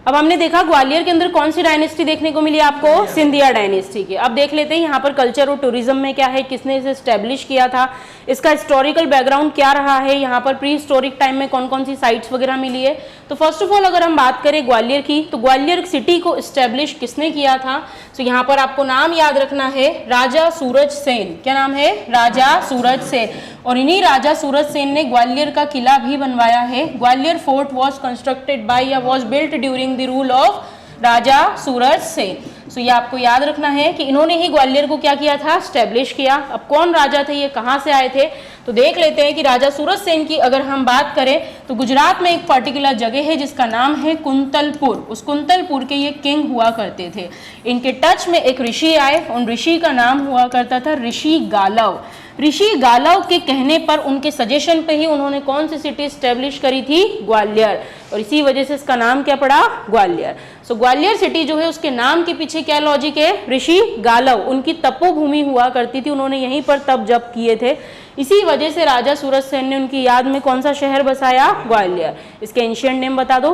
अब हमने देखा ग्वालियर के अंदर कौन सी डायनेस्टी देखने को मिली आपको, सिंधिया डायनेस्टी की। अब देख लेते हैं यहाँ पर कल्चर और टूरिज्म में क्या है, किसने इसे स्टैब्लिश किया था, इसका हिस्टोरिकल बैकग्राउंड क्या रहा है, यहाँ पर प्री हिस्टोरिक टाइम में कौन कौन सी साइट्स वगैरह मिली है। तो फर्स्ट ऑफ ऑल अगर हम बात करें ग्वालियर की, तो ग्वालियर सिटी को स्टैब्लिश किसने किया था। तो यहाँ पर आपको नाम याद रखना है, राजा सूरज सेन। क्या नाम है, राजा सूरज सेन। और इन्हीं राजा सूरज सेन ने ग्वालियर का किला भी बनवाया है। Gwalior fort was constructed by या was built during the rule of Raja Suraj Sen. So ये आपको याद रखना है कि इन्होंने ही ग्वालियर को क्या किया था, स्टैब्लिश किया। अब कौन राजा थे, ये कहाँ से आए थे, तो देख लेते हैं कि राजा सूरज सेन की अगर हम बात करें तो गुजरात में एक पर्टिकुलर जगह है जिसका नाम है कुंतलपुर। उस कुंतलपुर के ये किंग हुआ करते थे। इनके टच में एक ऋषि आए, उन ऋषि का नाम हुआ करता था ऋषि गालव। ऋषि गालव के कहने पर, उनके सजेशन पे ही उन्होंने कौन सी सिटी स्टैब्लिश करी थी, ग्वालियर। और इसी वजह से इसका नाम क्या पड़ा, ग्वालियर। सो ग्वालियर सिटी जो है उसके नाम के पीछे क्या लॉजिक है, ऋषि गालव उनकी तपोभूमि हुआ करती थी, उन्होंने यहीं पर तप जप किए थे। इसी वजह से राजा सूरज सेन ने उनकी याद में कौन सा शहर बसाया, ग्वालियर। इसके एंशिएंट नेम बता दो,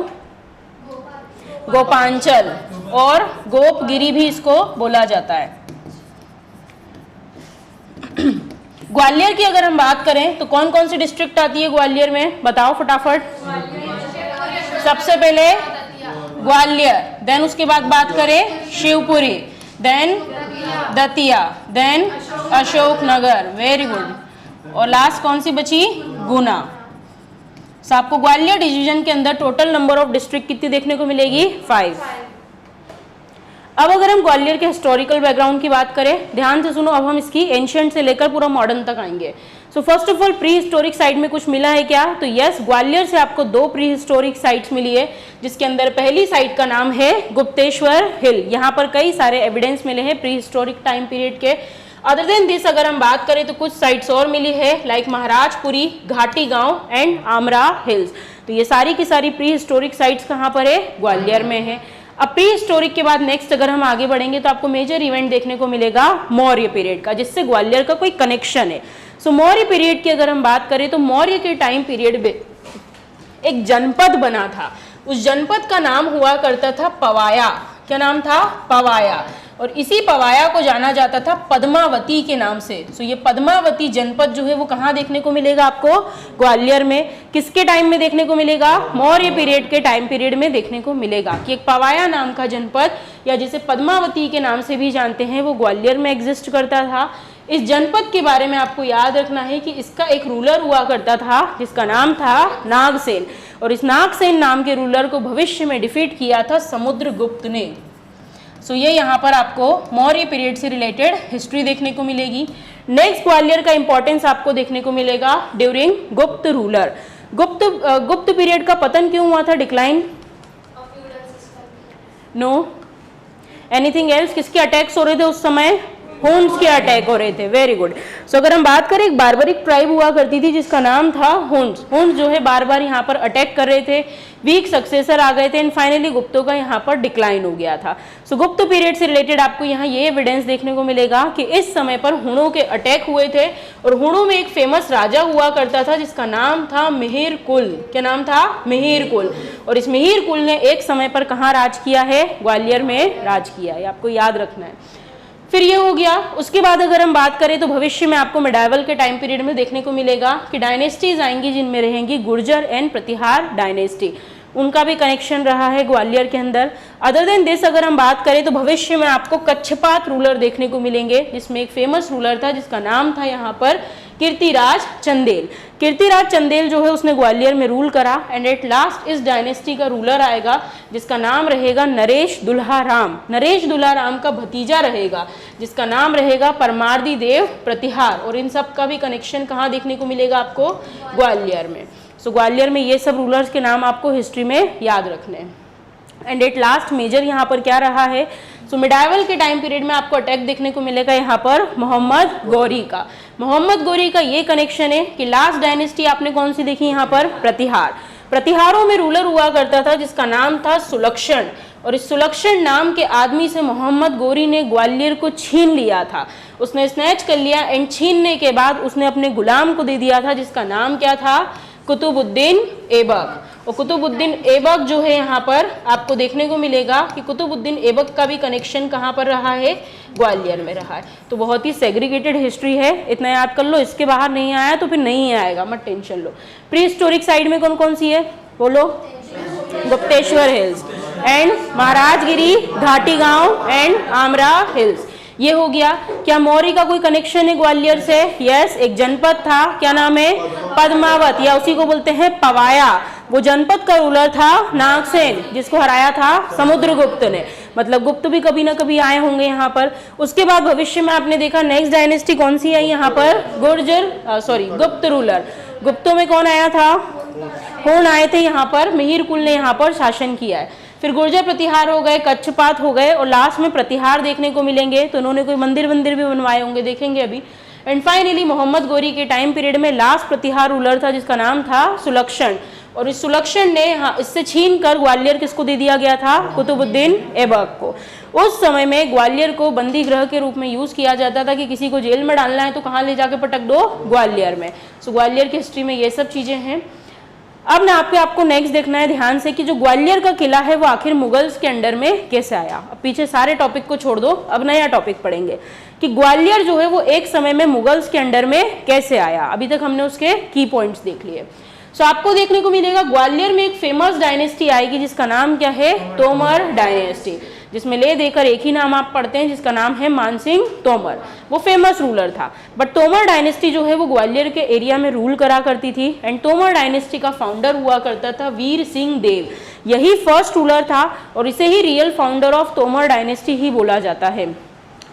गोपांचल और गोपगिरी भी इसको बोला जाता है। ग्वालियर की अगर हम बात करें तो कौन कौन सी डिस्ट्रिक्ट आती है ग्वालियर में, बताओ फटाफट। सबसे पहले ग्वालियर, देन उसके बाद बात करें Shivpuri, then Datia, then Ashoknagar, very good. और लास्ट कौन सी बची, गुना। सो आपको ग्वालियर डिवीजन के अंदर टोटल नंबर ऑफ डिस्ट्रिक्ट कितनी देखने को मिलेगी, 5। अब अगर हम ग्वालियर के हिस्टोरिकल बैकग्राउंड की बात करें, ध्यान से सुनो, अब हम इसकी एंशिएंट से लेकर पूरा मॉडर्न तक आएंगे। So first of all pre historic site में कुछ मिला है क्या, तो यस, ग्वालियर से आपको 2 प्री हिस्टोरिक साइट्स मिली है, जिसके अंदर पहली साइट का नाम है गुप्तेश्वर हिल। यहाँ पर कई सारे एविडेंस मिले हैं प्री हिस्टोरिक टाइम पीरियड के। अदर देन दिस अगर हम बात करें तो कुछ साइट्स और मिली है, लाइक महाराजपुरी, घाटी गांव एंड आमरा हिल्स। तो ये सारी की सारी प्री हिस्टोरिक साइट्स कहाँ पर है, ग्वालियर में है। अब प्री हिस्टोरिक के बाद नेक्स्ट अगर हम आगे बढ़ेंगे तो आपको मेजर इवेंट देखने को मिलेगा मौर्य पीरियड का, जिससे ग्वालियर का कोई कनेक्शन है। सो मौर्य पीरियड की अगर हम बात करें तो मौर्य के टाइम पीरियड में एक जनपद बना था, उस जनपद का नाम हुआ करता था पवाया। क्या नाम था, पवाया। और इसी पवाया को जाना जाता था पद्मावती के नाम से। सो ये पद्मावती जनपद जो है वो कहाँ देखने को मिलेगा आपको, ग्वालियर में। किसके टाइम में देखने को मिलेगा, मौर्य पीरियड के टाइम पीरियड में देखने को मिलेगा कि एक पवाया नाम का जनपद, या जिसे पद्मावती के नाम से भी जानते हैं, वो ग्वालियर में एग्जिस्ट करता था। इस जनपद के बारे में आपको याद रखना है कि इसका एक रूलर हुआ करता था जिसका नाम था नागसेन। और इस नागसेन नाम के रूलर को भविष्य में डिफीट किया था समुद्रगुप्त ने। सो ये यहाँ पर आपको मौर्य पीरियड से रिलेटेड हिस्ट्री देखने को मिलेगी। नेक्स्ट ग्वालियर का इंपॉर्टेंस आपको देखने को मिलेगा ड्यूरिंग गुप्त रूलर। गुप्त पीरियड का पतन क्यों हुआ था, डिक्लाइन, नो एनीथिंग एल्स, किसके अटैक्स हो रहे थे उस समय, हुन्स के अटैक हो रहे थे, वेरी गुड। सो अगर हम बात करें, एक बारबरिक ट्राइब हुआ करती थी जिसका नाम था हुन्स। हुन्स जो है बार बार यहाँ पर अटैक कर रहे थे, वीक सक्सेसर आ गए थे एंड फाइनली गुप्तों का यहाँ पर डिक्लाइन हो गया था। सो गुप्त पीरियड से रिलेटेड आपको यहाँ ये एविडेंस देखने को मिलेगा कि इस समय पर हुणों के अटैक हुए थे। और हुणों में एक फेमस राजा हुआ करता था जिसका नाम था मिहिर कुल। क्या नाम था, मिहिर कुल। और इस मिहिर कुल ने एक समय पर कहाँ राज किया है, ग्वालियर में राज किया है, आपको याद रखना है। फिर ये हो गया। उसके बाद अगर हम बात करें तो भविष्य में आपको मिडाइवल के टाइम पीरियड में देखने को मिलेगा कि डायनेस्टीज आएंगी जिनमें रहेंगी गुर्जर एंड प्रतिहार डायनेस्टी, उनका भी कनेक्शन रहा है ग्वालियर के अंदर। अदर देन दिस अगर हम बात करें तो भविष्य में आपको कच्छपात रूलर देखने को मिलेंगे, जिसमें एक फेमस रूलर था जिसका नाम था यहाँ पर कीर्तिराज चंदेल। कीर्तिराज चंदेल जो है उसने ग्वालियर में रूल करा एंड एट लास्ट इस डायनेस्टी का रूलर आएगा जिसका नाम रहेगा नरेश दुल्हाराम। नरेश दुल्हाराम का भतीजा रहेगा जिसका नाम रहेगा परमार्दी देव प्रतिहार। और इन सब का भी कनेक्शन कहाँ देखने को मिलेगा आपको, ग्वालियर में। सो ग्वालियर में ये सब रूलर्स के नाम आपको हिस्ट्री में याद रखने हैं। एंड एट लास्ट मेजर यहाँ पर क्या रहा है, सो मिडाइवल के टाइम पीरियड में आपको अटैक देखने को मिलेगा यहाँ पर मोहम्मद गौरी का। मोहम्मद गौरी का ये कनेक्शन है कि लास्ट डायनेस्टी आपने कौन सी देखी यहाँ पर, प्रतिहार। प्रतिहारों में रूलर हुआ करता था जिसका नाम था सुलक्षण। और इस सुलक्षण नाम के आदमी से मोहम्मद गौरी ने ग्वालियर को छीन लिया था, उसने स्नैच कर लिया एंड छीनने के बाद उसने अपने गुलाम को दे दिया था जिसका नाम क्या था, कुतुबुद्दीन ऐबक। और कुतुबुद्दीन ऐबक जो है यहाँ पर आपको देखने को मिलेगा कि कुतुबुद्दीन ऐबक का भी कनेक्शन कहाँ पर रहा है, ग्वालियर में रहा है। तो बहुत ही सेग्रीगेटेड हिस्ट्री है, इतना याद कर लो, इसके बाहर नहीं आया तो फिर नहीं आएगा, मत टेंशन लो। प्री हिस्टोरिक साइड में कौन कौन सी है बोलो, गुप्तेश्वर हिल्स एंड महाराजगिरी घाटी गांव एंड आमरा हिल्स, ये हो गया। क्या मौर्य का कोई कनेक्शन है ग्वालियर से? यस, एक जनपद था, क्या नाम है, पद्मावत, या उसी को बोलते हैं पवाया। वो जनपद का रूलर था नागसेन, जिसको हराया था समुद्रगुप्त ने। मतलब गुप्त भी कभी ना कभी आए होंगे यहाँ पर। उसके बाद भविष्य में आपने देखा नेक्स्ट डायनेस्टी कौन सी आई यहाँ पर, गुप्त रूलर। गुप्तों में कौन आया था, हुण आए थे यहाँ पर, मिहिर कुल ने यहाँ पर शासन किया है। फिर गुर्जर प्रतिहार हो गए, कच्छपात हो गए, और लास्ट में प्रतिहार देखने को मिलेंगे। तो उन्होंने कोई मंदिर भी बनवाए होंगे, देखेंगे अभी। एंड फाइनली मोहम्मद गोरी के टाइम पीरियड में लास्ट प्रतिहार रूलर था जिसका नाम था सुलक्षण, और इस सुलक्षण ने इससे छीन कर ग्वालियर किसको दे दिया गया था, कुतुबुद्दीन ऐबक को। उस समय में ग्वालियर को बंदी गृह के रूप में यूज किया जाता था कि किसी को जेल में डालना है तो कहाँ ले जाके पटक दो, ग्वालियर में। सो ग्वालियर की हिस्ट्री में ये सब चीजें हैं। अब ना आपको नेक्स्ट देखना है ध्यान से कि जो ग्वालियर का किला है वो आखिर मुगल्स के अंडर में कैसे आया। अब पीछे सारे टॉपिक को छोड़ दो, अब नया टॉपिक पढ़ेंगे कि ग्वालियर जो है वो एक समय में मुगल्स के अंडर में कैसे आया। अभी तक हमने उसके की पॉइंट्स देख लिए। सो आपको देखने को मिलेगा ग्वालियर में एक फेमस डायनेस्टी आएगी जिसका नाम क्या है, तोमर डायनेस्टी, जिसमें ले देकर एक ही नाम आप पढ़ते हैं जिसका नाम है मानसिंह तोमर। वो फेमस रूलर था, बट तोमर डायनेस्टी जो है वो ग्वालियर के एरिया में रूल करा करती थी। एंड तोमर डायनेस्टी का फाउंडर हुआ करता था वीर सिंह देव, यही फर्स्ट रूलर था और इसे ही real founder of Tomar dynasty ही बोला जाता है।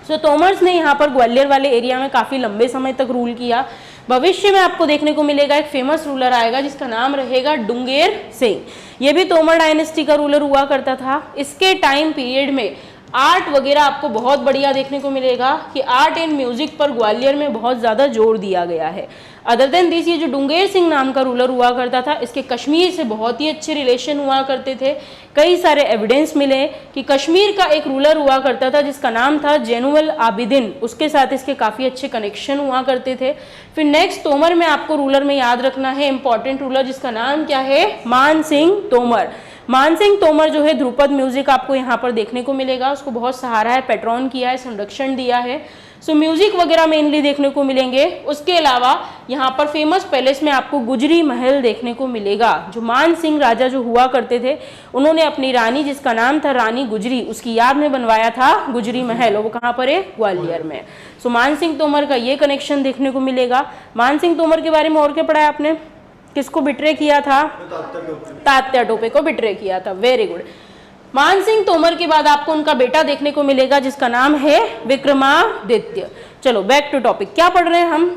सो तोमर्स ने यहाँ पर ग्वालियर वाले एरिया में काफी लंबे समय तक रूल किया। भविष्य में आपको देखने को मिलेगा एक फेमस रूलर आएगा जिसका नाम रहेगा डुंगेर सिंह, ये भी तोमर डायनेस्टी का रूलर हुआ करता था। इसके टाइम पीरियड में आर्ट वगैरह आपको बहुत बढ़िया देखने को मिलेगा कि आर्ट एंड म्यूजिक पर ग्वालियर में बहुत ज़्यादा जोर दिया गया है। अदर देन दिस, ये जो डुंगेर सिंह नाम का रूलर हुआ करता था, इसके कश्मीर से बहुत ही अच्छे रिलेशन हुआ करते थे। कई सारे एविडेंस मिले कि कश्मीर का एक रूलर हुआ करता था जिसका नाम था जैनुअल आबिदीन, उसके साथ इसके काफ़ी अच्छे कनेक्शन हुआ करते थे। फिर नेक्स्ट तोमर में आपको रूलर में याद रखना है इंपॉर्टेंट रूलर जिसका नाम क्या है, मान सिंह तोमर। मान सिंह तोमर जो है ध्रुपद म्यूजिक आपको यहाँ पर देखने को मिलेगा, उसको बहुत सहारा है, पेट्रोन किया है, संरक्षण दिया है। सो म्यूजिक वगैरह मेनली देखने को मिलेंगे। उसके अलावा यहाँ पर फेमस पैलेस में आपको गुजरी महल देखने को मिलेगा। जो मान सिंह राजा जो हुआ करते थे, उन्होंने अपनी रानी जिसका नाम था रानी गुजरी, उसकी याद में बनवाया था गुजरी महल, और वो कहाँ पर है, ग्वालियर में। सो मान सिंह तोमर का ये कनेक्शन देखने को मिलेगा। मान सिंह तोमर के बारे में और क्या पढ़ा है आपने, किसको बिट्रे किया था, तात्या टोपे को बिट्रे किया था, वेरी गुड। मान सिंह तोमर के बाद आपको उनका बेटा देखने को मिलेगा जिसका नाम है विक्रमादित्य। चलो बैक टू टॉपिक, क्या पढ़ रहे हैं हम,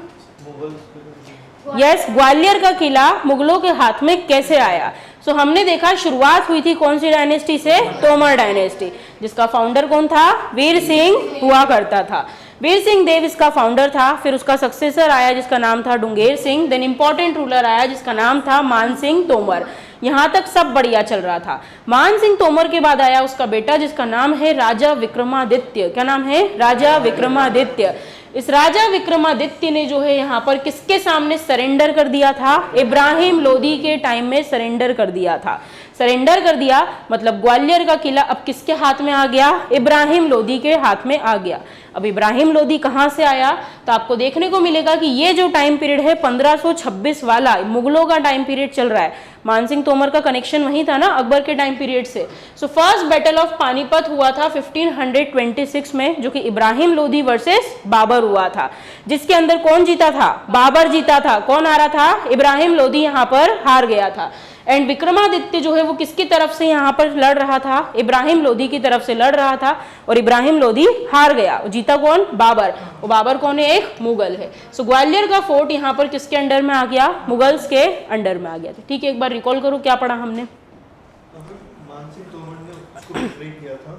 यस, ग्वालियर का किला मुगलों के हाथ में कैसे आया। सो हमने देखा शुरुआत हुई थी कौन सी डायनेस्टी से, तोमर डायनेस्टी, जिसका फाउंडर कौन था, वीर सिंह हुआ करता था। वीर सिंह देव इसका फाउंडर था। फिर उसका सक्सेसर आया जिसका नाम था डुंगेर सिंह, देन इंपॉर्टेंट रूलर आया जिसका नाम था मान सिंह तोमर। यहाँ तक सब बढ़िया चल रहा था। मान सिंह तोमर के बाद आया उसका बेटा जिसका नाम है राजा विक्रमादित्य। क्या नाम है, राजा विक्रमादित्य। इस राजा विक्रमादित्य ने जो है यहाँ पर किसके सामने सरेंडर कर दिया था, इब्राहिम लोदी के टाइम में सरेंडर कर दिया था। सरेंडर कर दिया मतलब ग्वालियर का किला अब किसके हाथ में आ गया, इब्राहिम लोदी के हाथ में आ गया। अब इब्राहिम लोदी कहाँ से आया, तो आपको देखने को मिलेगा कि ये जो टाइम पीरियड है 1526 वाला मुगलों का टाइम पीरियड चल रहा है। मानसिंह तोमर का कनेक्शन वही था ना अकबर के टाइम पीरियड से। So first battle of Panipat हुआ था 1526 में, जो कि इब्राहिम लोदी वर्सेस बाबर हुआ था, जिसके अंदर कौन जीता था, बाबर जीता था। कौन हारा था, इब्राहिम लोदी यहाँ पर हार गया था। एंड विक्रमादित्य जो है वो किसकी तरफ से यहाँ पर लड़ रहा था, इब्राहिम लोदी की तरफ से लड़ रहा था, और इब्राहिम लोदी हार गया। जीता कौन, बाबर। वो बाबर कौन है, एक मुगल है। सो ग्वालियर का फोर्ट यहाँ पर किसके अंडर में आ गया, मुगल्स के अंडर में आ गया था। ठीक है, एक बार रिकॉल करो क्या पढ़ा हमने। मानसिंह तोमर ने उसको बिट्रे किया था,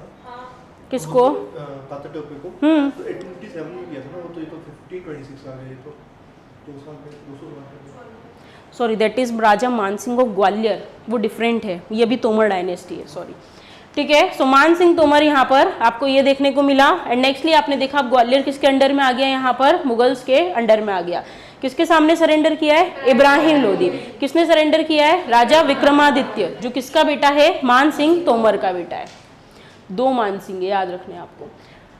किसको, तात्या टोपे को। तो 1857 में किया था ना वो, तो ये तो 1526 आ गए, तो 2 साल में 200 sorry that is Raja Mansingh of Gwalior, वो डिफरेंट है, ये भी तोमर डायनेस्टी है, सॉरी। ठीक है, सो मान सिंह तोमर यहाँ पर आपको ये देखने को मिला। एंड नेक्स्टली आपने देखा ग्वालियर किसके अंडर में आ गया, यहाँ पर मुगल्स के अंडर में आ गया। किसके सामने सरेंडर किया है? इब्राहिम लोदी। किसने सरेंडर किया है? राजा विक्रमादित्य, जो किसका बेटा है? मान सिंह तोमर का बेटा है। 2 मान सिंह, याद रखने आपको।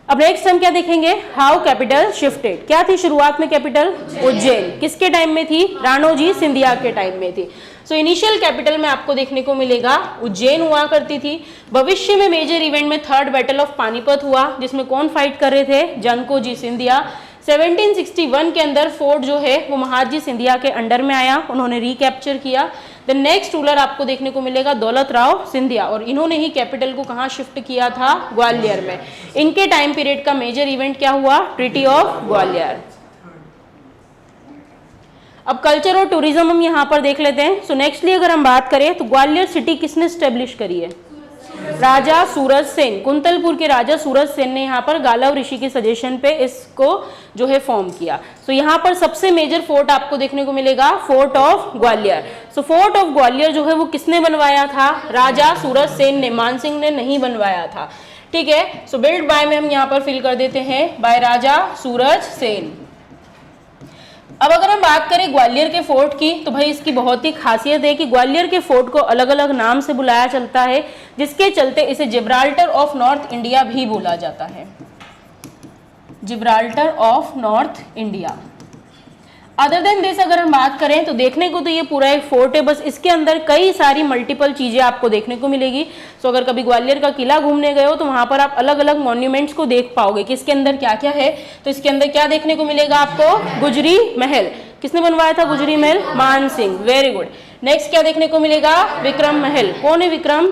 अब नेक्स्ट हम क्या देखेंगे? How capital shifted. क्या थी शुरुआत में कैपिटल? उज्जैन। किसके टाइम में थी? राणोजी सिंधिया के टाइम में थी। सो इनिशियल कैपिटल में आपको देखने को मिलेगा उज्जैन हुआ करती थी। भविष्य में मेजर इवेंट में 3rd बैटल ऑफ पानीपत हुआ, जिसमें कौन फाइट कर रहे थे? जानको जी सिंधिया। 1761 के अंदर फोर्ट जो है वो महादजी सिंधिया के अंडर में आया, उन्होंने रिकैप्चर किया। द नेक्स्ट रूलर आपको देखने को मिलेगा दौलत राव सिंधिया, और इन्होंने ही कैपिटल को कहाँ शिफ्ट किया था? ग्वालियर में। इनके टाइम पीरियड का मेजर इवेंट क्या हुआ? Treaty of Gwalior. अब कल्चर और टूरिज्म हम यहाँ पर देख लेते हैं। सो नेक्स्टली अगर हम बात करें तो ग्वालियर सिटी किसने स्टेब्लिश करी है? राजा सूरज सेन। कुंतलपुर के राजा सूरज सेन ने यहाँ पर गालव ऋषि के सजेशन पे इसको जो है फॉर्म किया। सो यहाँ पर सबसे मेजर फोर्ट आपको देखने को मिलेगा fort of Gwalior. So fort of Gwalior जो है वो किसने बनवाया था? राजा सूरज सेन ने, मानसिंह ने नहीं बनवाया था। ठीक है, सो बिल्ड बाय में हम यहाँ पर फिल कर देते हैं बाय राजा सूरज सेन। अब अगर हम बात करें ग्वालियर के फोर्ट की, तो भाई इसकी बहुत ही खासियत है कि ग्वालियर के फोर्ट को अलग अलग नाम से बुलाया चलता है, जिसके चलते इसे जिब्राल्टर ऑफ नॉर्थ इंडिया भी बोला जाता है। Gibraltar of north India. Other than this अगर हम बात करें तो देखने को तो ये पूरा एक फोर्ट है, बस इसके अंदर कई सारी मल्टीपल चीजें आपको देखने को मिलेगी। सो अगर कभी ग्वालियर का किला घूमने गए हो तो वहां पर आप अलग अलग मॉन्यूमेंट्स को देख पाओगे कि इसके अंदर क्या क्या है। तो इसके अंदर क्या देखने को मिलेगा आपको? गुजरी महल। किसने बनवाया था गुजरी महल? मान सिंह। Very good. नेक्स्ट क्या देखने को मिलेगा? विक्रम महल। कौन है विक्रम?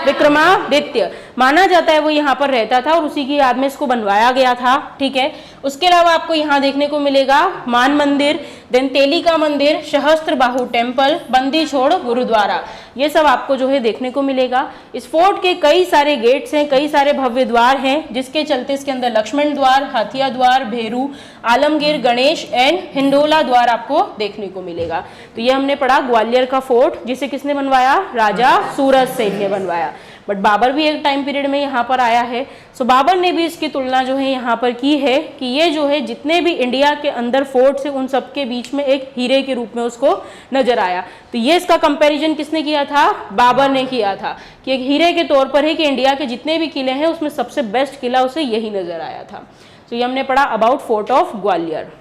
विक्रमादित्य। माना जाता है वो यहाँ पर रहता था और उसी की याद में इसको बनवाया गया था। ठीक है, उसके अलावा आपको यहाँ देखने को मिलेगा मान मंदिर, देन तेलिका मंदिर, सहस्त्र बाहु टेम्पल, बंदी छोड़ गुरुद्वारा, ये सब आपको जो है देखने को मिलेगा। इस फोर्ट के कई सारे गेट्स हैं, कई सारे भव्य द्वार हैं, जिसके चलते इसके अंदर लक्ष्मण द्वार, हाथिया द्वार, भेरू, आलमगीर, गणेश एंड हिंडोला द्वार आपको देखने को मिलेगा। तो ये हमने पढ़ा ग्वालियर का फोर्ट, जिसे किसने बनवाया? राजा सूरज सेन ने बनवाया। बट बाबर भी एक टाइम पीरियड में यहाँ पर आया है। सो बाबर ने भी इसकी तुलना जो है यहाँ पर की है कि ये जो है जितने भी इंडिया के अंदर फोर्ट्स है उन सबके बीच में एक हीरे के रूप में उसको नजर आया। तो ये इसका कंपैरिजन किसने किया था? बाबर ने किया था कि एक हीरे के तौर पर है कि इंडिया के जितने भी किले हैं उसमें सबसे बेस्ट किला उसे यही नजर आया था। तो ये हमने पढ़ा about fort of Gwalior.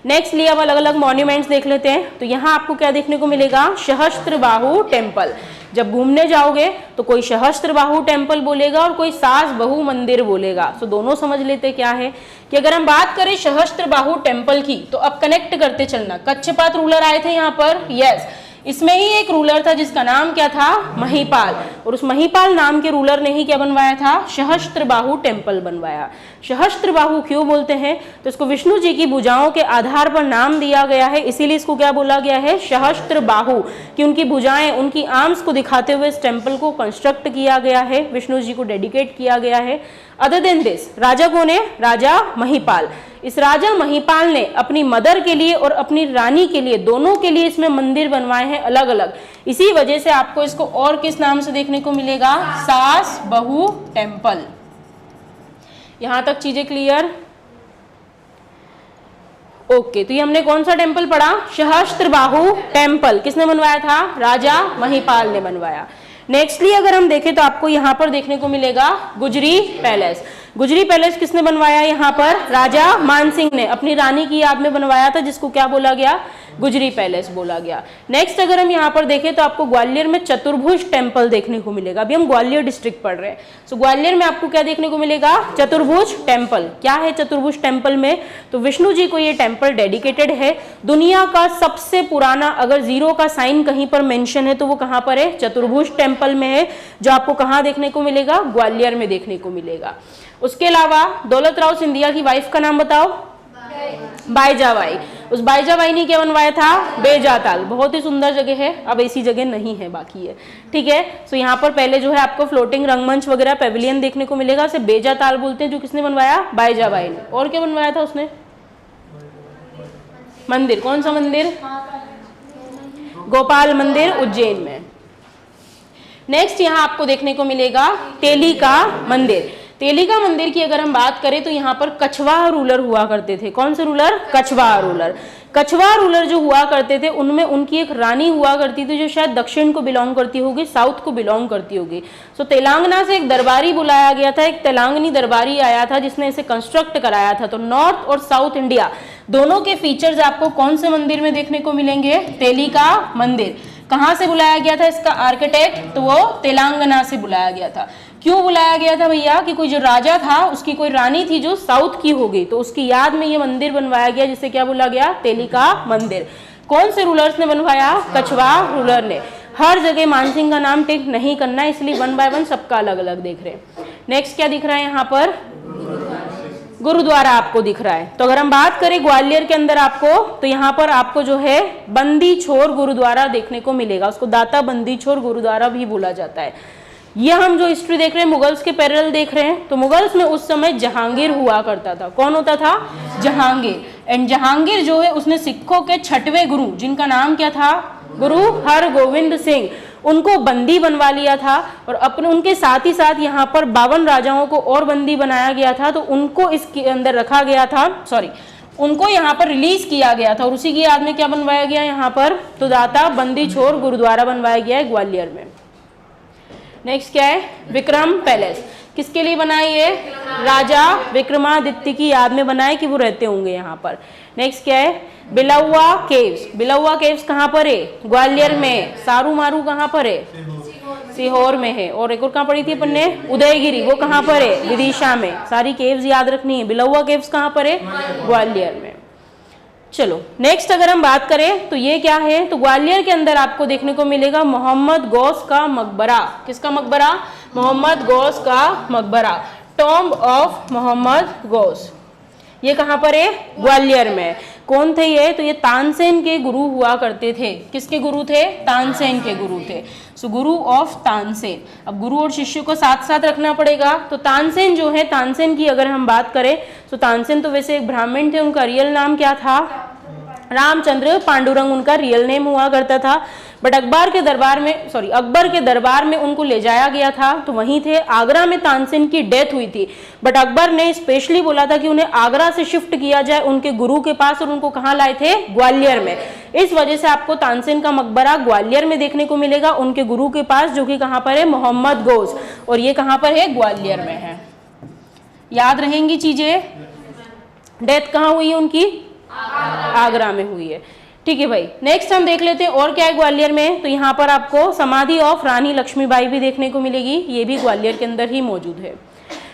Next लिए अब अलग अलग मॉन्यूमेंट्स देख लेते हैं। तो यहाँ आपको क्या देखने को मिलेगा? सहस्त्र बाहु टेम्पल। जब घूमने जाओगे तो कोई सहस्त्र बाहु टेम्पल बोलेगा और कोई सास बहु मंदिर बोलेगा। तो दोनों समझ लेते क्या है कि अगर हम बात करें सहस्त्र बाहु टेम्पल की तो अब कनेक्ट करते चलना। कच्छपात रूलर आए थे यहाँ पर, यस। इसमें ही एक रूलर था जिसका नाम क्या था? महिपाल। और उस महिपाल नाम के रूलर ने ही क्या बनवाया था? सहस्त्र बाहु टेम्पल बनवाया। सहस्त्र बाहु क्यों बोलते हैं? तो इसको विष्णु जी की भुजाओं के आधार पर नाम दिया गया है, इसीलिए इसको क्या बोला गया है? सहस्त्र बाहु, कि उनकी भुजाएं, उनकी आर्म्स को दिखाते हुए इस टेम्पल को कंस्ट्रक्ट किया गया है, विष्णु जी को डेडिकेट किया गया है। अदर देन दिस, राजा कौन है? राजा महिपाल। इस राजा महिपाल ने अपनी मदर के लिए और अपनी रानी के लिए, दोनों के लिए इसमें मंदिर बनवाए हैं अलग अलग। इसी वजह से आपको इसको और किस नाम से देखने को मिलेगा? सास बहु टेम्पल। यहां तक चीजें क्लियर? ओके, तो ये हमने कौन सा टेम्पल पढ़ा? सहस्त्र बाहु टेम्पल। किसने बनवाया था? राजा महिपाल ने बनवाया। नेक्स्टली अगर हम देखें तो आपको यहाँ पर देखने को मिलेगा गुजरी पैलेस। गुजरी पैलेस किसने बनवाया? यहाँ पर राजा मानसिंह ने अपनी रानी की याद में बनवाया था, जिसको क्या बोला गया? गुजरी पैलेस बोला गया। नेक्स्ट अगर हम यहाँ पर देखें तो आपको ग्वालियर में चतुर्भुज टेम्पल देखने को मिलेगा। अभी हम ग्वालियर डिस्ट्रिक्ट पढ़ रहे हैं। सो ग्वालियर में आपको क्या देखने को मिलेगा? चतुर्भुज टेम्पल। क्या है चतुर्भुज टेम्पल में? तो विष्णु जी को ये टेम्पल डेडिकेटेड है। दुनिया का सबसे पुराना, अगर जीरो का साइन कहीं पर मेंशन है तो वो कहाँ पर है? चतुर्भुज टेम्पल में है, जो आपको कहाँ देखने को मिलेगा? ग्वालियर में देखने को मिलेगा। उसके अलावा दौलत राव सिंधिया की वाइफ का नाम बताओ? बाईजाबाई। उस बाईजाबाई ने क्या बनवाया था? बेजाताल। बहुत ही सुंदर जगह है, अब ऐसी जगह नहीं है, बाकी है। ठीक है, सो यहाँ पर पहले जो है आपको फ्लोटिंग रंगमंच वगैरह पेविलियन देखने को मिलेगा, उसे बेजाताल बोलते हैं, जो किसने बनवाया? बाईजाबाई ने। और क्या बनवाया था उसने? मंदिर। कौन सा मंदिर? गोपाल मंदिर, उज्जैन में। नेक्स्ट यहाँ आपको देखने को मिलेगा तेलिका मंदिर। तेलिका मंदिर की अगर हम बात करें तो यहाँ पर कछवाहा रूलर हुआ करते थे। कौन से ruler? Kachhwaha ruler. Kachhwaha ruler जो हुआ करते थे उनमें उनकी एक रानी हुआ करती थी जो शायद दक्षिण को बिलोंग करती होगी, साउथ को बिलोंग करती होगी। सो तेलंगाना से एक दरबारी बुलाया गया था, एक तेलंगानी दरबारी आया था जिसने इसे कंस्ट्रक्ट कराया था। तो नॉर्थ और साउथ इंडिया दोनों के फीचर्स आपको कौन से मंदिर में देखने को मिलेंगे? तेलिका मंदिर। कहाँ से बुलाया गया था इसका आर्किटेक्ट? तो वो तेलंगाना से बुलाया गया था। क्यों बुलाया गया था भैया? कि कोई जो राजा था उसकी कोई रानी थी जो साउथ की हो गई, तो उसकी याद में ये मंदिर बनवाया गया जिसे क्या बोला गया? तेलिका मंदिर। कौन से रूलर्स ने बनवाया? कछवाहा रूलर ने। हर जगह मानसिंह का नाम टिक नहीं करना है, इसलिए वन बाय वन सबका अलग अलग देख रहे हैं। नेक्स्ट क्या दिख रहा है यहाँ पर? गुरुद्वारा आपको दिख रहा है। तो अगर हम बात करें ग्वालियर के अंदर आपको, तो यहाँ पर आपको जो है बंदी छोर गुरुद्वारा देखने को मिलेगा। उसको दाता बंदी छोर गुरुद्वारा भी बोला जाता है। ये हम जो हिस्ट्री देख रहे हैं मुगल्स के पैरेलल देख रहे हैं। तो मुगल्स में उस समय जहांगीर हुआ करता था। कौन होता था? जहांगीर। एंड जहांगीर जो है उसने सिखों के 6वें गुरु, जिनका नाम क्या था? गुरु हरगोविंद सिंह, उनको बंदी बनवा लिया था। और अपने उनके साथ ही साथ यहाँ पर 52 राजाओं को और बंदी बनाया गया था। तो उनको इसके अंदर रखा गया था, उनको यहाँ पर रिलीज किया गया था। और उसी की याद में क्या बनवाया गया यहाँ पर? तो दाता बंदी छोर गुरुद्वारा बनवाया गया है ग्वालियर में। नेक्स्ट क्या है? विक्रम पैलेस। किसके लिए बनाई है? राजा विक्रमादित्य की याद में बनाए कि वो रहते होंगे यहाँ पर। नेक्स्ट क्या है? बिलौवा केव्स। बिलौवा केव्स कहाँ पर है? ग्वालियर में। सारू मारू कहाँ पर है? सीहोर में है। और एक और कहाँ पड़ी थी अपन ने? उदयगिरी, वो कहाँ पर है? विदिशा में। सारी केव्स याद रखनी है। बिलौवा केव्स कहाँ पर है? ग्वालियर में। चलो नेक्स्ट अगर हम बात करें तो ये क्या है? तो ग्वालियर के अंदर आपको देखने को मिलेगा मोहम्मद गौस का मकबरा। किसका मकबरा? मोहम्मद गौस का मकबरा, टॉम्ब ऑफ मोहम्मद गौस। ये कहाँ पर है? ग्वालियर में। कौन थे ये? तो ये तानसेन के गुरु हुआ करते थे। किसके गुरु थे? तानसेन के गुरु थे। सो गुरु ऑफ तानसेन। अब गुरु और शिष्य को साथ साथ रखना पड़ेगा। तो तानसेन जो है, तानसेन की अगर हम बात करें तो तानसेन तो वैसे एक ब्राह्मण थे। उनका रियल नाम क्या था? रामचंद्र पांडुरंग उनका रियल नेम हुआ करता था। बट अकबर के दरबार में उनको ले जाया गया था, तो वहीं थे। आगरा में तानसेन की डेथ हुई थी, बट अकबर ने स्पेशली बोला था कि उन्हें आगरा से शिफ्ट किया जाए उनके गुरु के पास, और उनको कहाँ लाए थे? ग्वालियर में। इस वजह से आपको तानसेन का मकबरा ग्वालियर में देखने को मिलेगा, उनके गुरु के पास, जो कि कहाँ पर है? मोहम्मद गौस। और ये कहाँ पर है? ग्वालियर में है। याद रहेंगी चीजें। डेथ कहाँ हुई है उनकी? आगरा में हुई है। ठीक है भाई। नेक्स्ट हम देख लेते हैं और क्या है ग्वालियर में। तो यहाँ पर आपको समाधि ऑफ रानी लक्ष्मीबाई भी देखने को मिलेगी। ये भी ग्वालियर के अंदर ही मौजूद है।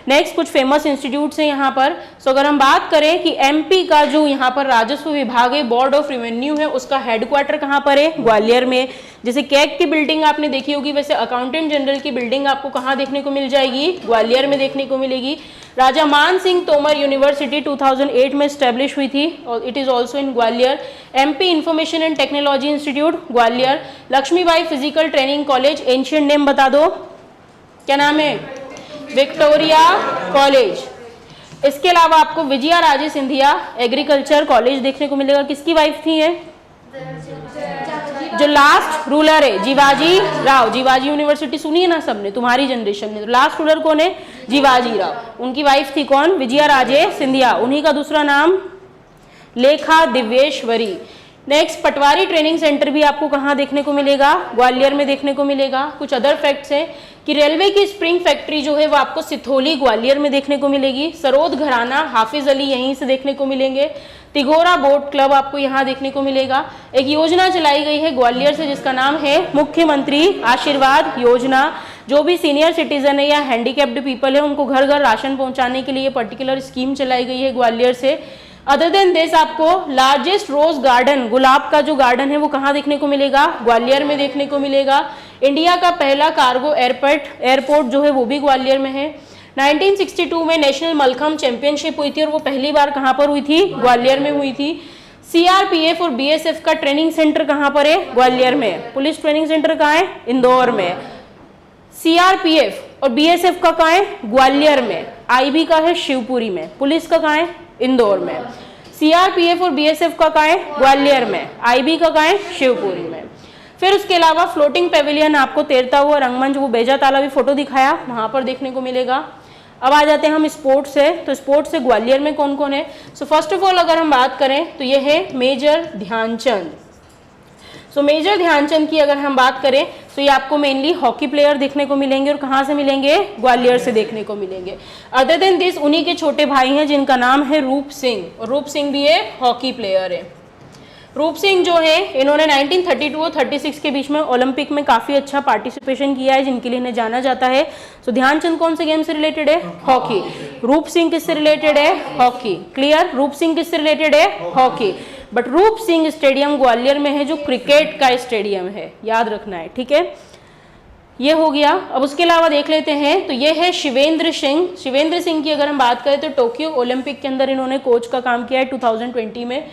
नेक्स्ट कुछ फेमस इंस्टीट्यूट्स हैं यहाँ पर। सो अगर हम बात करें कि एमपी का जो यहाँ पर राजस्व विभाग है, बोर्ड ऑफ रेवेन्यू है, उसका हेडक्वार्टर कहाँ पर है? ग्वालियर में। जैसे कैग की बिल्डिंग आपने देखी होगी, वैसे अकाउंटेंट जनरल की बिल्डिंग आपको कहाँ देखने को मिल जाएगी? ग्वालियर में देखने को मिलेगी। राजा मान सिंह तोमर यूनिवर्सिटी 2008 में स्टैब्लिश हुई थी और it is also in Gwalior. MP information and technology institute Gwalior. Laxmibai physical training college, ancient name बता दो, क्या नाम है? Victoria college. इसके अलावा आपको विजया राजे सिंधिया एग्रीकल्चर कॉलेज देखने को मिलेगा। किसकी वाइफ थी ये? जो लास्ट रूलर है, जीवाजी राव। जीवाजी यूनिवर्सिटी सुनी है ना सबने, तुम्हारी जनरेशन में। तो लास्ट रूलर कौन है? जीवाजी राव। उनकी वाइफ थी कौन? विजया राजे सिंधिया। उन्हीं का दूसरा नाम लेखा दिव्येश्वरी। नेक्स्ट पटवारी ट्रेनिंग सेंटर भी आपको कहाँ देखने को मिलेगा? ग्वालियर में देखने को मिलेगा। कुछ अदर फैक्ट्स हैं कि रेलवे की स्प्रिंग फैक्ट्री जो है वो आपको सिथोली ग्वालियर में देखने को मिलेगी। सरोद घराना हाफिज अली यहीं से देखने को मिलेंगे। तिगोरा बोट क्लब आपको यहाँ देखने को मिलेगा। एक योजना चलाई गई है ग्वालियर से जिसका नाम है मुख्यमंत्री आशीर्वाद योजना। जो भी सीनियर सिटीजन है या हैंडीकैप्ड पीपल है उनको घर घर राशन पहुंचाने के लिए पर्टिकुलर स्कीम चलाई गई है ग्वालियर से। अदर देन दिस आपको लार्जेस्ट रोज गार्डन, गुलाब का जो गार्डन है वो कहाँ देखने को मिलेगा? ग्वालियर में देखने को मिलेगा। इंडिया का पहला कार्गो एयरपोर्ट जो है वो भी ग्वालियर में है। 1962 में नेशनल मलखम्ब चैंपियनशिप हुई थी और वो पहली बार कहाँ पर हुई थी? ग्वालियर में हुई थी। सीआरपीएफ और बीएसएफ का ट्रेनिंग सेंटर कहाँ पर है? ग्वालियर में। पुलिस ट्रेनिंग सेंटर कहाँ है? इंदौर में। सीआरपीएफ और बीएसएफ का कहाँ है? ग्वालियर में। आईबी का है शिवपुरी में। पुलिस का कहाँ है? इंदौर में। सीआरपीएफ और बीएसएफ का कहाँ है? ग्वालियर में। आईबी का कहाँ है? शिवपुरी में। फिर उसके अलावा फ्लोटिंग पेविलियन आपको तैरता हुआ रंगमंच, वो बेजा ताला भी फोटो दिखाया, वहां पर देखने को मिलेगा। अब आ जाते हैं हम स्पोर्ट्स से। तो स्पोर्ट्स से ग्वालियर में कौन कौन है? सो फर्स्ट ऑफ ऑल अगर हम बात करें तो ये है major Dhyanchand. So major Dhyanchand की अगर हम बात करें तो ये आपको मेनली हॉकी प्लेयर देखने को मिलेंगे, और कहाँ से मिलेंगे? ग्वालियर से देखने को मिलेंगे। अदर देन दिस उन्हीं के छोटे भाई हैं जिनका नाम है रूप सिंह, और रूप सिंह भी एक हॉकी प्लेयर है। रूप सिंह जो है इन्होंने 1932 और 36 के बीच में ओलंपिक में काफ़ी अच्छा पार्टिसिपेशन किया है, जिनके लिए इन्हें जाना जाता है। सो ध्यानचंद कौन से गेम से रिलेटेड है? हॉकी। रूप सिंह किससे रिलेटेड है? हॉकी। क्लियर? रूप सिंह किससे रिलेटेड है? हॉकी। बट रूप सिंह स्टेडियम ग्वालियर में है जो क्रिकेट का स्टेडियम है, याद रखना है, ठीक है। ये हो गया। अब उसके अलावा देख लेते हैं तो ये है शिवेंद्र सिंह। शिवेंद्र सिंह की अगर हम बात करें तो टोक्यो ओलंपिक के अंदर इन्होंने कोच का काम किया है 2020 में।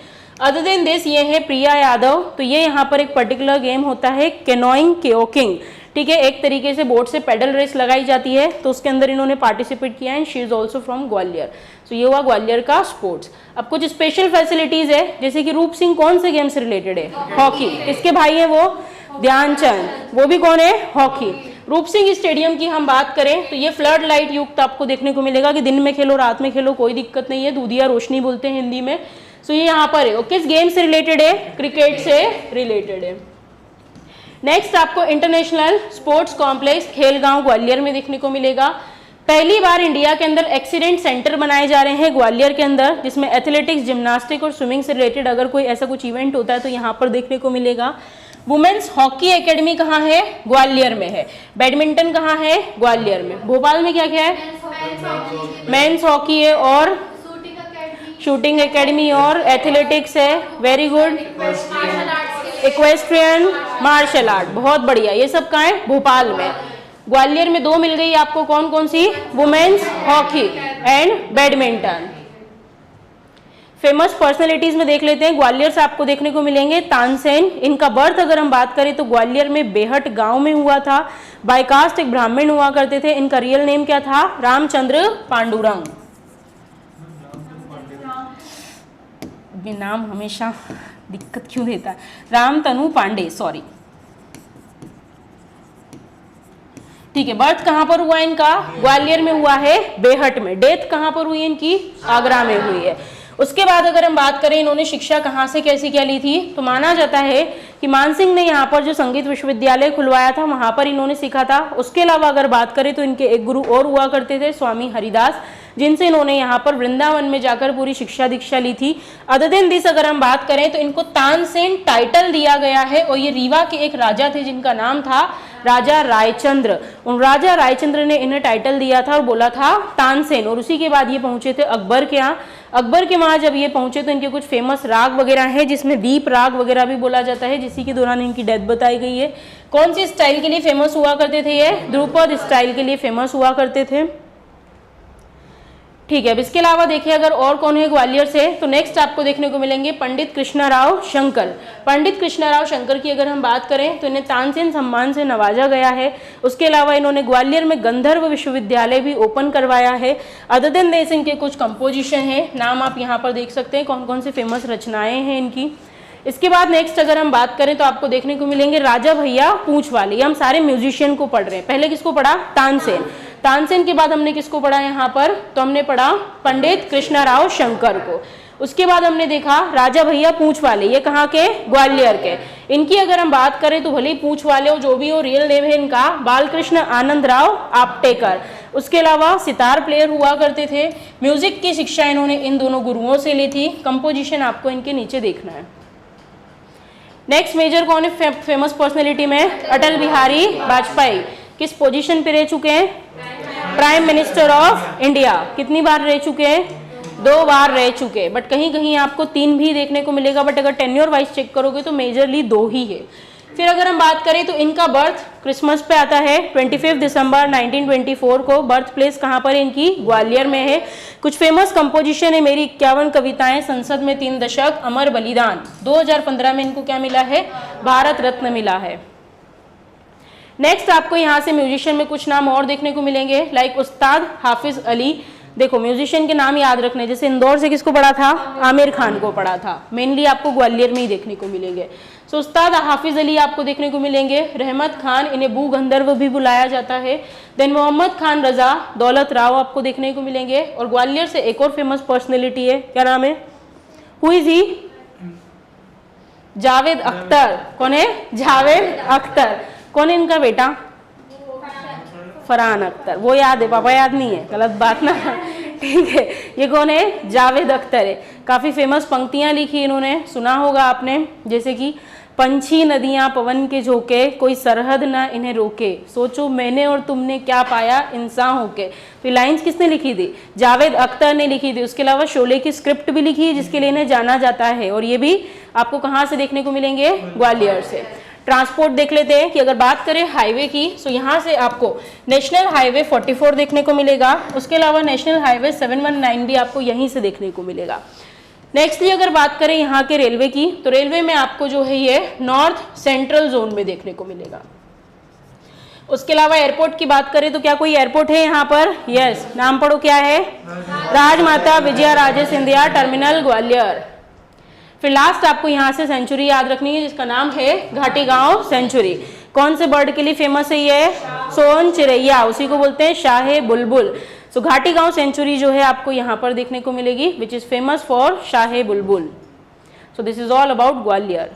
अदर देन दिस ये है प्रिया यादव। तो ये यहाँ पर एक पर्टिकुलर गेम होता है कैनोइंग केओकिंग, ठीक है, एक तरीके से बोट से पेडल रेस लगाई जाती है, तो उसके अंदर इन्होंने पार्टिसिपेट किया है। She is also from Gwalior. तो ये हुआ ग्वालियर का स्पोर्ट्स। अब कुछ स्पेशल फैसिलिटीज है, जैसे कि रूप सिंह कौन से गेम से रिलेटेड है? हॉकी। किसके भाई है वो? ध्यानचंद। वो भी कौन है? हॉकी। रूप सिंह स्टेडियम की हम बात करें तो ये फ्लड लाइट युक्त आपको देखने को मिलेगा कि दिन में खेलो रात में खेलो कोई दिक्कत नहीं है, दूधिया रोशनी बोलते हैं हिंदी में। सो ये यहाँ पर है। और किस गेम से रिलेटेड है? क्रिकेट से रिलेटेड है। नेक्स्ट आपको international sports complex Khelgaon Gwalior में देखने को मिलेगा। पहली बार इंडिया के अंदर एक्सीडेंट सेंटर बनाए जा रहे हैं ग्वालियर के अंदर, जिसमें एथलेटिक्स, जिम्नास्टिक और स्विमिंग से रिलेटेड अगर कोई ऐसा कुछ इवेंट होता है तो यहाँ पर देखने को मिलेगा। वुमेन्स हॉकी एकेडमी कहाँ है? ग्वालियर में है। बैडमिंटन कहाँ है? ग्वालियर में। भोपाल में क्या क्या है? मेंस हॉकी है, और शूटिंग एकेडमी, और एथलेटिक्स है। Very good. Equestrian, martial art, बहुत बढ़िया। ये सब कहाँ है? भोपाल में। ग्वालियर में दो मिल गई आपको, कौन कौन सी? Women's hockey and badminton. Famous personalities में देख लेते हैं। ग्वालियर से आपको देखने को मिलेंगे तानसेन। इनका बर्थ अगर हम बात करें तो ग्वालियर में बेहट गांव में हुआ था। बायकास्ट एक ब्राह्मण हुआ करते थे। इनका रियल नेम क्या था? रामचंद्र पांडुरंग। ये नाम हमेशा दिक्कत क्यों देता है? रामतनु पांडे, सॉरी, ठीक है। बर्थ कहां पर हुआ इनका? ग्वालियर में हुआ है, बेहट में। डेथ कहां पर हुई इनकी? आगरा में हुई है। उसके बाद अगर हम बात करें इन्होंने शिक्षा कहाँ से कैसी क्या ली थी, तो माना जाता है कि मानसिंह ने यहाँ पर जो संगीत विश्वविद्यालय खुलवाया था वहाँ पर इन्होंने सीखा था। उसके अलावा अगर बात करें तो इनके एक गुरु और हुआ करते थे, स्वामी हरिदास, जिनसे इन्होंने यहाँ पर वृंदावन में जाकर पूरी शिक्षा दीक्षा ली थी। अदर देन दिस अगर हम बात करें तो इनको तानसेन टाइटल दिया गया है, और ये रीवा के एक राजा थे जिनका नाम था राजा रायचंद्र। उन राजा रायचंद्र ने इन्हें टाइटल दिया था और बोला था तानसेन। और उसी के बाद ये पहुंचे थे अकबर के यहाँ। अकबर के वहाँ जब ये पहुंचे तो इनके कुछ फेमस राग वगैरह हैं, जिसमें दीप राग वगैरह भी बोला जाता है, जिसी के दौरान इनकी डेथ बताई गई है। कौन सी स्टाइल के लिए फेमस हुआ करते थे? ये ध्रुपद स्टाइल के लिए फेमस हुआ करते थे, ठीक है। अब इसके अलावा देखिए अगर और कौन है ग्वालियर से, तो नेक्स्ट आपको देखने को मिलेंगे पंडित कृष्णाराव शंकर। पंडित कृष्णाराव शंकर की अगर हम बात करें तो इन्हें तानसेन सम्मान से नवाजा गया है। उसके अलावा इन्होंने ग्वालियर में गंधर्व विश्वविद्यालय भी ओपन करवाया है। अदर देन दिस इनके कुछ कंपोजिशन है, नाम आप यहाँ पर देख सकते हैं कौन कौन सी फेमस रचनाएं हैं इनकी। इसके बाद नेक्स्ट अगर हम बात करें तो आपको देखने को मिलेंगे राजा भैया पूंछ वाले। हम सारे म्यूजिशियन को पढ़ रहे हैं। पहले किसको पढ़ा? तानसेन। तानसेन के बाद हमने किसको पढ़ा यहाँ पर? तो हमने पढ़ा पंडित कृष्णाराव शंकर को। उसके बाद हमने देखा राजा भैया पूंछ वाले, ये कहाँ के? ग्वालियर के। इनकी अगर हम बात करें तो भले ही पूंछ वाले हो, जो भी हो, रियल नेम है इनका बालकृष्ण आनंद राव आपटेकर। उसके अलावा सितार प्लेयर हुआ करते थे। म्यूजिक की शिक्षा इन्होंने इन दोनों गुरुओं से ली थी। कंपोजिशन आपको इनके नीचे देखना है। नेक्स्ट मेजर कौन है फेमस पर्सनैलिटी में? अटल बिहारी वाजपेयी। किस पोजीशन पे रह चुके हैं? Prime minister of India. कितनी बार रह चुके हैं? 2 बार रह चुके। बट कहीं कहीं आपको 3 भी देखने को मिलेगा, बट अगर टेन्योर वाइज चेक करोगे तो मेजरली 2 ही है। फिर अगर हम बात करें तो इनका बर्थ क्रिसमस पे आता है 25 दिसंबर 1924 को। बर्थ प्लेस कहाँ पर है इनकी? ग्वालियर में है। कुछ फेमस कंपोजिशन है मेरी 51 कविताएं, संसद में 3 दशक, अमर बलिदान। 2015 में इनको क्या मिला है? भारत रत्न मिला है। नेक्स्ट आपको यहाँ से म्यूजिशियन में कुछ नाम और देखने को मिलेंगे, लाइक उस्ताद हाफिज अली। देखो म्यूजिशियन के नाम याद रखने, जैसे इंदौर से किसको पढ़ा था? आमिर खान को पढ़ा था। मेनली आपको ग्वालियर में ही देखने को मिलेंगे। सो उस्ताद हाफिज अली आपको देखने को मिलेंगे, रहमत खान, इन्हें भू गंधर्व भी बुलाया जाता है। देन मोहम्मद खान रजा, दौलत राव आपको देखने को मिलेंगे। और ग्वालियर से एक और फेमस पर्सनैलिटी है, क्या नाम है, who is he, Javed Akhtar. कौन है, जावेद अख्तर। कौन है इनका बेटा, फरहान अख्तर। वो याद है, पापा याद नहीं है, गलत बात ना, ठीक है। ये कौन है, जावेद अख्तर है। काफी फेमस पंक्तियां लिखी इन्होंने, सुना होगा आपने, जैसे कि पंछी नदियां पवन के झोंके, कोई सरहद ना इन्हें रोके, सोचो मैंने और तुमने क्या पाया इंसान होके। तो ये लाइंस किसने लिखी थी, जावेद अख्तर ने लिखी थी। उसके अलावा शोले की स्क्रिप्ट भी लिखी है, जिसके लिए इन्हें जाना जाता है। और ये भी आपको कहाँ से देखने को मिलेंगे, ग्वालियर से। ट्रांसपोर्ट देख लेते हैं कि अगर बात करें हाईवे की, तो यहाँ से आपको नेशनल हाईवे 44 देखने को मिलेगा। उसके अलावा नेशनल हाईवे 719 भी आपको यहीं से देखने को मिलेगा। नेक्स्टली अगर बात करें यहाँ के रेलवे की, तो रेलवे में आपको जो है ये नॉर्थ सेंट्रल जोन में देखने को मिलेगा। उसके अलावा एयरपोर्ट की बात करें तो क्या कोई एयरपोर्ट है यहाँ पर, यस, नाम पढ़ो, क्या है, राजमाता विजया राजे सिंधिया टर्मिनल ग्वालियर। फिर लास्ट आपको यहाँ से सेंचुरी याद रखनी है, जिसका नाम है घाटी गांव सेंचुरी। कौन से बर्ड के लिए फेमस है ये, सोन चिरैया, उसी को बोलते हैं शाहे बुलबुल। सो घाटी गांव सेंचुरी जो है आपको यहाँ पर देखने को मिलेगी, which is famous for Shah Bulbul. So this is all about Gwalior.